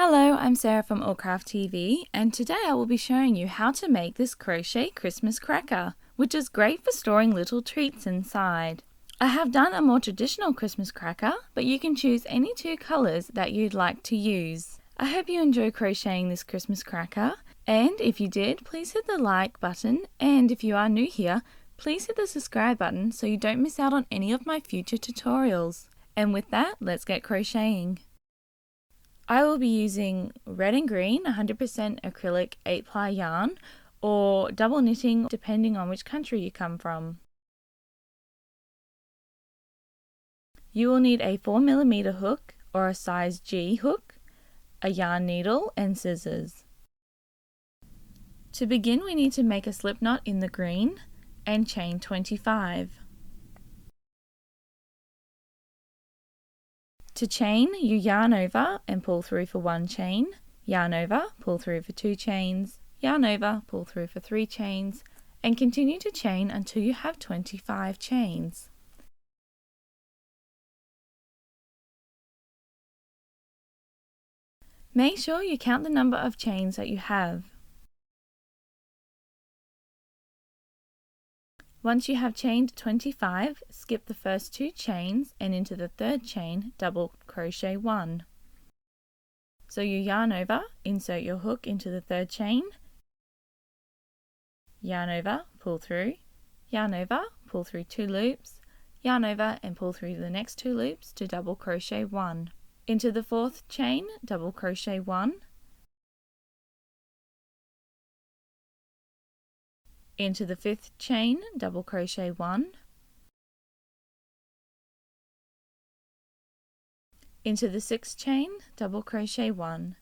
Hello, I'm Sarah from Allcraft TV, and today I will be showing you how to make this Crochet Christmas Cracker, which is great for storing little treats inside. I have done a more traditional Christmas cracker, but you can choose any two colors that you'd like to use. I hope you enjoy crocheting this Christmas cracker, and if you did, please hit the like button, and if you are new here, please hit the subscribe button so you don't miss out on any of my future tutorials. And with that, let's get crocheting. I will be using red and green 100% acrylic 8-ply yarn or double knitting depending on which country you come from. You will need a 4mm hook or a size G hook, a yarn needle and scissors. To begin, we need to make a slip knot in the green and chain 25. To chain, you yarn over and pull through for 1 chain, yarn over, pull through for 2 chains, yarn over, pull through for 3 chains, and continue to chain until you have 25 chains. Make sure you count the number of chains that you have. Once you have chained 25, skip the first 2 chains and into the 3rd chain, double crochet 1. So you yarn over, insert your hook into the 3rd chain, yarn over, pull through, yarn over, pull through 2 loops, yarn over and pull through the next 2 loops to double crochet 1. Into the 4th chain, double crochet 1, into the 5th chain, double crochet 1, into the 6th chain, double crochet 1,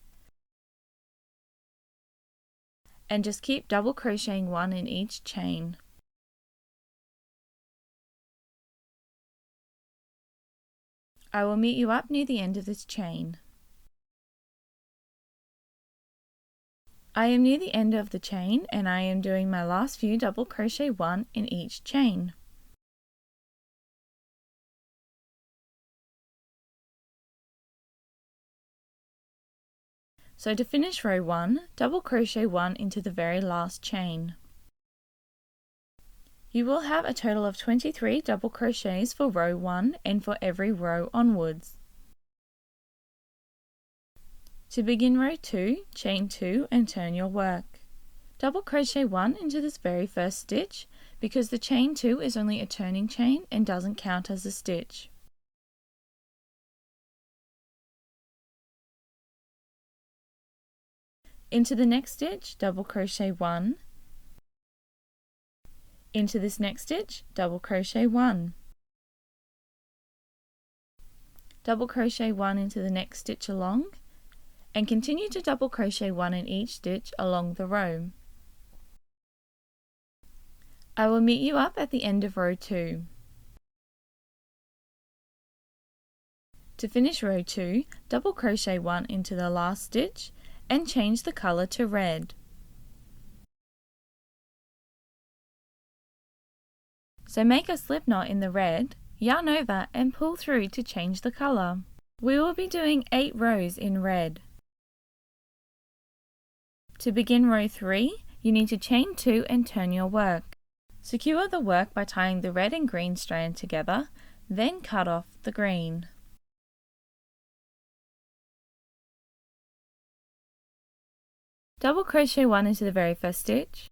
and just keep double crocheting 1 in each chain. I will meet you up near the end of this chain. I am near the end of the chain and I am doing my last few double crochet 1 in each chain. So to finish row 1, double crochet 1 into the very last chain. You will have a total of 23 double crochets for row 1 and for every row onwards. To begin row 2, chain 2 and turn your work. Double crochet 1 into this very first stitch because the chain 2 is only a turning chain and doesn't count as a stitch. Into the next stitch, double crochet 1. Into this next stitch, double crochet 1. Double crochet 1 into the next stitch along, and continue to double crochet 1 in each stitch along the row. I will meet you up at the end of row 2. To finish row 2, double crochet 1 into the last stitch and change the color to red. So make a slip knot in the red, yarn over and pull through to change the color. We will be doing 8 rows in red. To begin row 3, you need to chain 2 and turn your work. Secure the work by tying the red and green strand together, then cut off the green. Double crochet 1 into the very first stitch.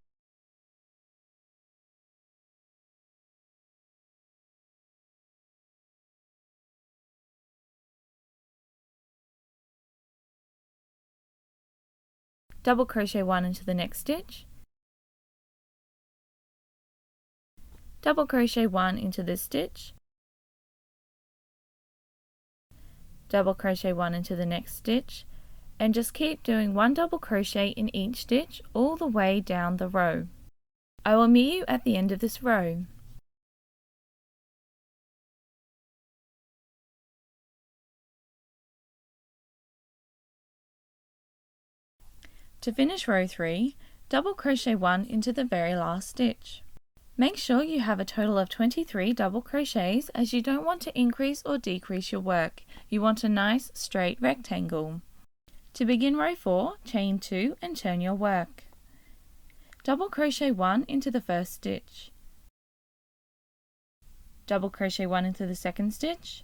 Double crochet 1 into the next stitch, double crochet 1 into this stitch, double crochet 1 into the next stitch, and just keep doing 1 double crochet in each stitch all the way down the row. I will meet you at the end of this row. To finish row 3, double crochet 1 into the very last stitch. Make sure you have a total of 23 double crochets as you don't want to increase or decrease your work. You want a nice straight rectangle. To begin row 4, chain 2 and turn your work. Double crochet 1 into the first stitch. Double crochet 1 into the second stitch.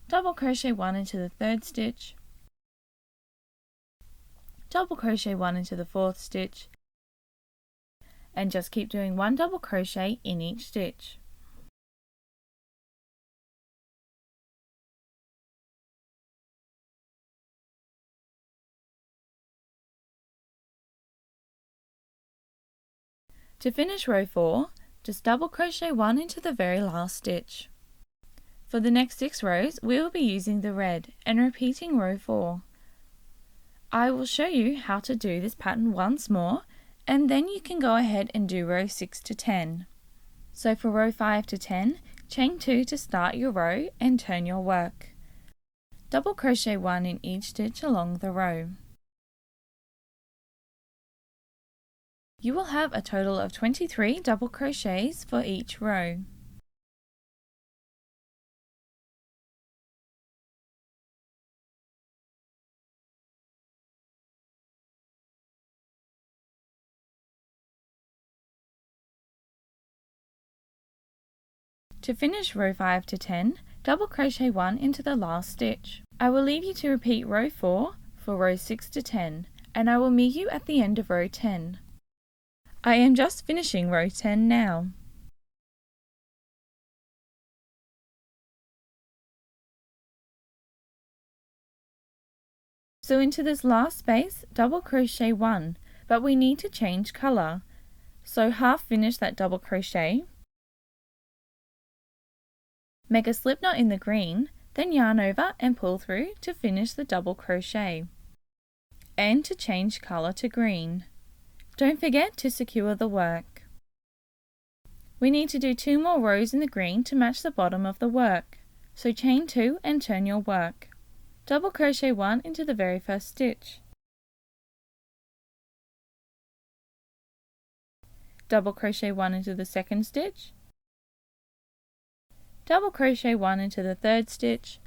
Double crochet 1 into the third stitch. Double crochet 1 into the fourth stitch. And just keep doing 1 double crochet in each stitch. To finish row 4, just double crochet 1 into the very last stitch. For the next 6 rows, we will be using the red and repeating row 4. I will show you how to do this pattern once more, and then you can go ahead and do row 6 to 10. So for row 5 to 10, chain 2 to start your row and turn your work. Double crochet 1 in each stitch along the row. You will have a total of 23 double crochets for each row. To finish row 5 to 10, double crochet 1 into the last stitch. I will leave you to repeat row 4 for row 6 to 10, and I will meet you at the end of row 10. I am just finishing row 10 now. So into this last space, double crochet 1, but we need to change colour. So half finish that double crochet. Make a slip knot in the green, then yarn over and pull through to finish the double crochet. And to change colour to green. Don't forget to secure the work. We need to do 2 more rows in the green to match the bottom of the work. So chain 2 and turn your work. Double crochet 1 into the very first stitch. Double crochet 1 into the second stitch. Double crochet 1 into the third stitch,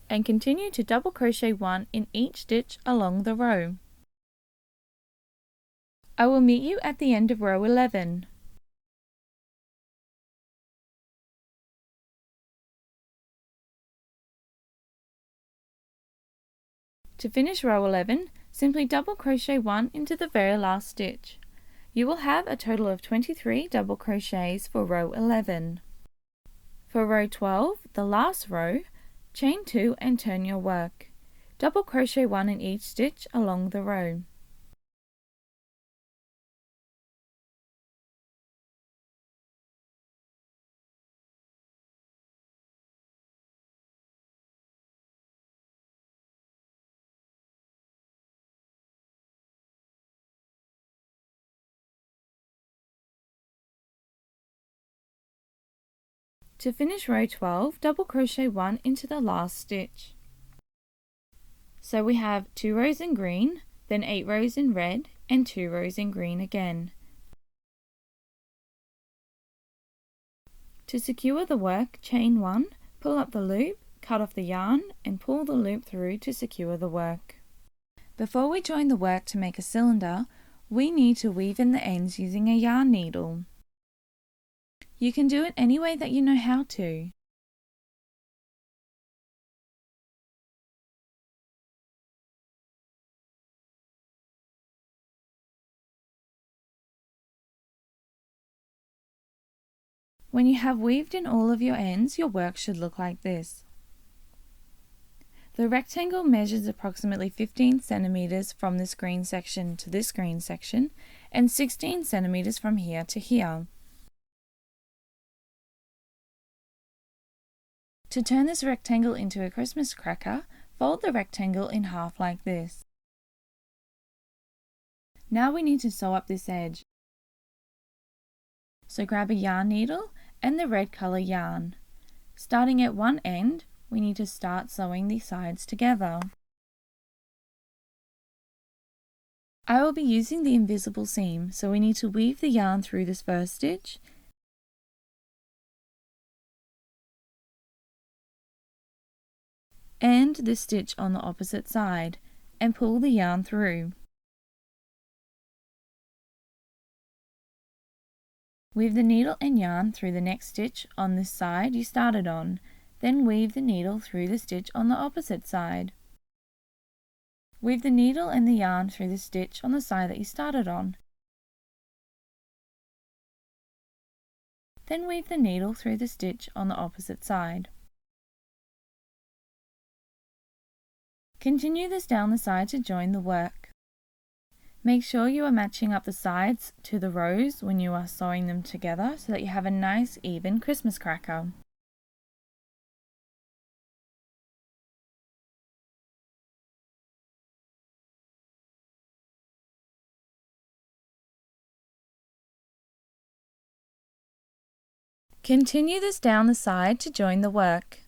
and continue to double crochet 1 in each stitch along the row. I will meet you at the end of row 11. To finish row 11, simply double crochet 1 into the very last stitch. You will have a total of 23 double crochets for row 11. For row 12, the last row, chain 2 and turn your work. Double crochet 1 in each stitch along the row. To finish row 12, double crochet 1 into the last stitch. So we have 2 rows in green, then 8 rows in red, and 2 rows in green again. To secure the work, chain 1, pull up the loop, cut off the yarn, and pull the loop through to secure the work. Before we join the work to make a cylinder, we need to weave in the ends using a yarn needle. You can do it any way that you know how to. When you have weaved in all of your ends, your work should look like this. The rectangle measures approximately 15 centimeters from this green section to this green section, and 16 centimeters from here to here. To turn this rectangle into a Christmas cracker, fold the rectangle in half like this. Now we need to sew up this edge. So grab a yarn needle and the red color yarn. Starting at one end, we need to start sewing the sides together. I will be using the invisible seam, so we need to weave the yarn through this first stitch, and this stitch on the opposite side and pull the yarn through. Weave the needle and yarn through the next stitch on this side you started on, then weave the needle through the stitch on the opposite side. Weave the needle and the yarn through the stitch on the side that you started on. Then weave the needle through the stitch on the opposite side. Continue this down the side to join the work. Make sure you are matching up the sides to the rows when you are sewing them together so that you have a nice even Christmas cracker. Continue this down the side to join the work.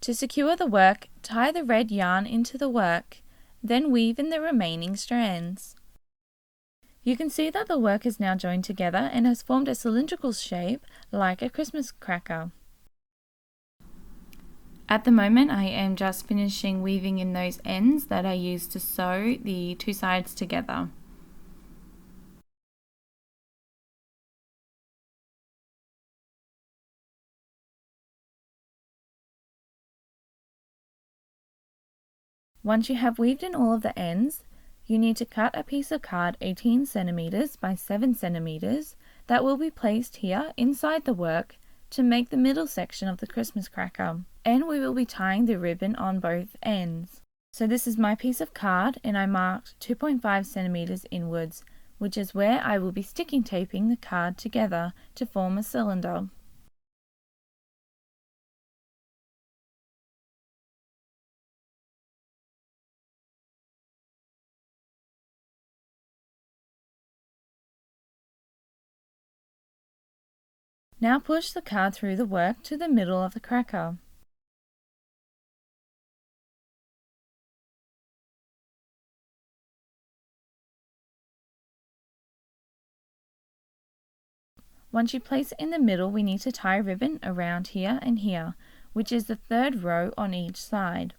To secure the work, tie the red yarn into the work, then weave in the remaining strands. You can see that the work is now joined together and has formed a cylindrical shape like a Christmas cracker. At the moment I am just finishing weaving in those ends that I used to sew the two sides together. Once you have weaved in all of the ends, you need to cut a piece of card 18 centimeters by 7 centimeters that will be placed here inside the work to make the middle section of the Christmas cracker, and we will be tying the ribbon on both ends. So this is my piece of card and I marked 2.5 centimeters inwards, which is where I will be sticking taping the card together to form a cylinder. Now push the card through the work to the middle of the cracker. Once you place it in the middle, we need to tie a ribbon around here and here, which is the third row on each side.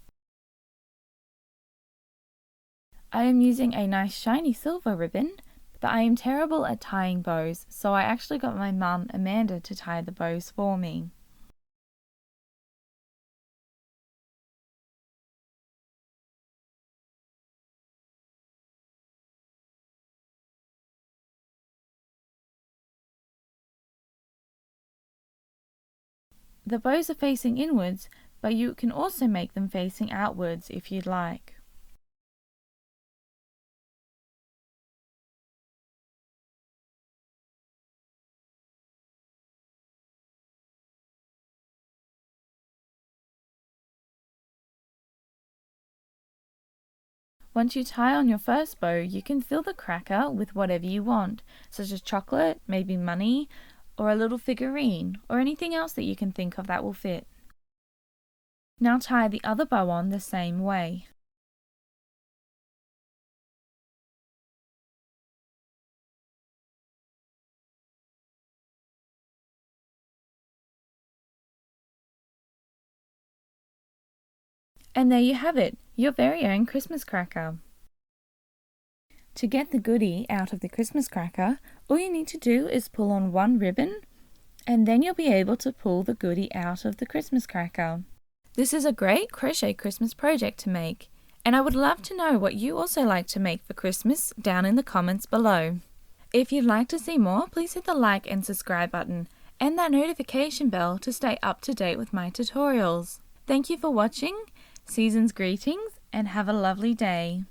I am using a nice shiny silver ribbon, but I am terrible at tying bows, so I actually got my mum Amanda to tie the bows for me. The bows are facing inwards, but you can also make them facing outwards if you'd like. Once you tie on your first bow, you can fill the cracker with whatever you want, such as chocolate, maybe money, or a little figurine, or anything else that you can think of that will fit. Now tie the other bow on the same way. And there you have it, your very own Christmas cracker. To get the goodie out of the Christmas cracker, all you need to do is pull on one ribbon, and then you'll be able to pull the goodie out of the Christmas cracker. This is a great crochet Christmas project to make, and I would love to know what you also like to make for Christmas down in the comments below. If you'd like to see more, please hit the like and subscribe button, and that notification bell to stay up to date with my tutorials. Thank you for watching, season's greetings, and have a lovely day.